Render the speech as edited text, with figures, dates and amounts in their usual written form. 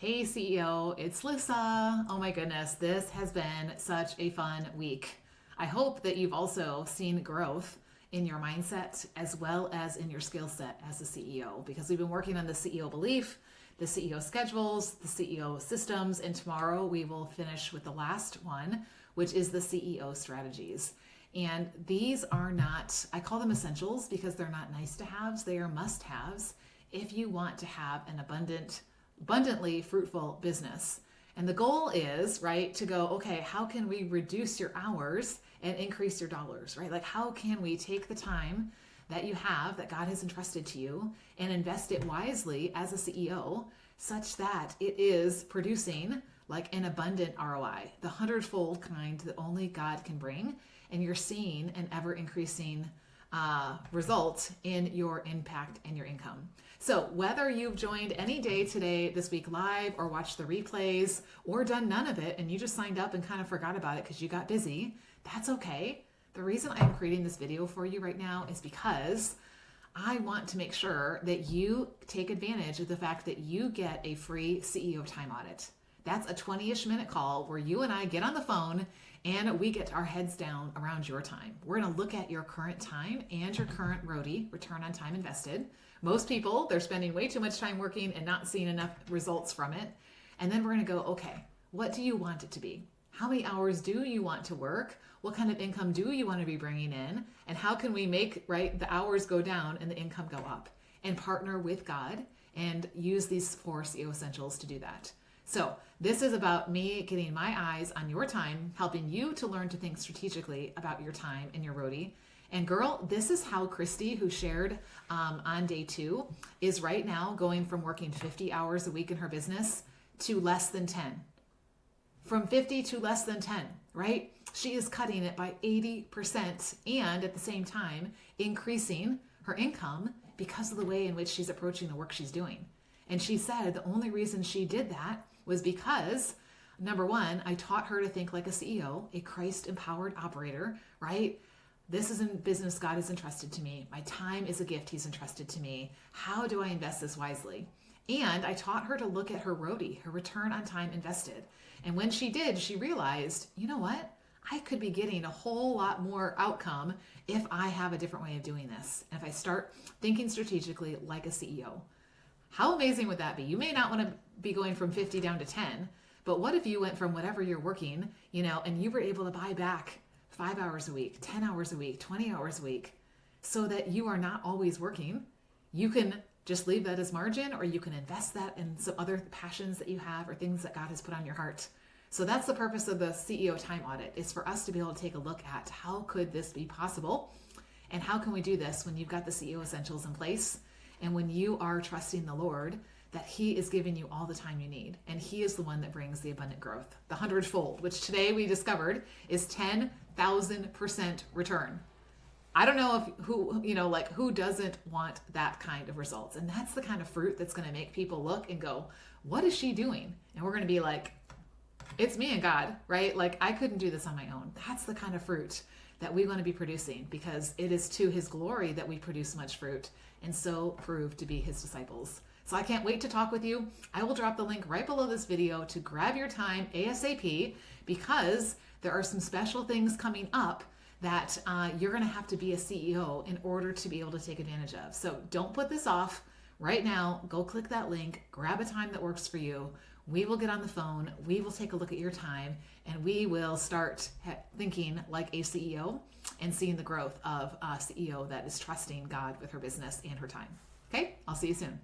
Hey CEO, it's Lisa. Oh my goodness, this has been such a fun week. I hope that you've also seen growth in your mindset as well as in your skill set as a CEO, because we've been working on the CEO belief, the CEO schedules, the CEO systems, and tomorrow we will finish with the last one, which is the CEO strategies. And these are not, I call them essentials because they're not nice to haves, they are must haves if you want to have an abundantly fruitful business. And the goal is, right, to go, okay, how can we reduce your hours and increase your dollars, right? Like, how can we take the time that you have, that God has entrusted to you, and invest it wisely as a CEO such that it is producing like an abundant ROI, the hundredfold kind that only God can bring. And you're seeing an ever increasing result in your impact and your income. So whether you've joined any day today, this week live, or watched the replays, or done none of it, and you just signed up and kind of forgot about it because you got busy, that's okay. The reason I'm creating this video for you right now is because I want to make sure that you take advantage of the fact that you get a free CEO TIME audit. That's a 20-ish minute call where you and I get on the phone and we get our heads down around your time. We're going to look at your current time and your current ROTI, return on time invested. Most people, they're spending way too much time working and not seeing enough results from it. And then we're going to go, okay, what do you want it to be? How many hours do you want to work? What kind of income do you want to be bringing in? And how can we make, right, the hours go down and the income go up? And partner with God and use these 4 CEO essentials to do that. So this is about me getting my eyes on your time, helping you to learn to think strategically about your time and your ROTI. And girl, this is how Christy, who shared on day 2, is right now going from working 50 hours a week in her business to less than 10. From 50 to less than 10, right? She is cutting it by 80% and at the same time increasing her income because of the way in which she's approaching the work she's doing. And she said the only reason she did that was because, number one, I taught her to think like a CEO, a Christ-empowered operator, right? This is a business God has entrusted to me. My time is a gift He's entrusted to me. How do I invest this wisely? And I taught her to look at her ROTI, her return on time invested. And when she did, she realized, you know what? I could be getting a whole lot more outcome if I have a different way of doing this. And if I start thinking strategically like a CEO. How amazing would that be? You may not want to be going from 50 down to 10, but what if you went from whatever you're working, and you were able to buy back 5 hours a week, 10 hours a week, 20 hours a week, so that you are not always working. You can just leave that as margin, or you can invest that in some other passions that you have or things that God has put on your heart. So that's the purpose of the CEO TIME audit, is for us to be able to take a look at how could this be possible, and how can we do this when you've got the CEO essentials in place, and when you are trusting the Lord that He is giving you all the time you need, and He is the one that brings the abundant growth, the hundredfold, which today we discovered is 10,000% return. I don't know who doesn't want that kind of results. And that's the kind of fruit that's going to make people look and go, what is she doing? And we're going to be like, it's me and God, right? Like, I couldn't do this on my own. That's the kind of fruit that we want to be producing, because it is to His glory that we produce much fruit and so prove to be His disciples. So I can't wait to talk with you. I will drop the link right below this video to grab your time ASAP, because there are some special things coming up that you're going to have to be a CEO in order to be able to take advantage of. So don't put this off. Right now, go click that link, grab a time that works for you. We will get on the phone. We will take a look at your time, and we will start thinking like a CEO and seeing the growth of a CEO that is trusting God with her business and her time. Okay, I'll see you soon.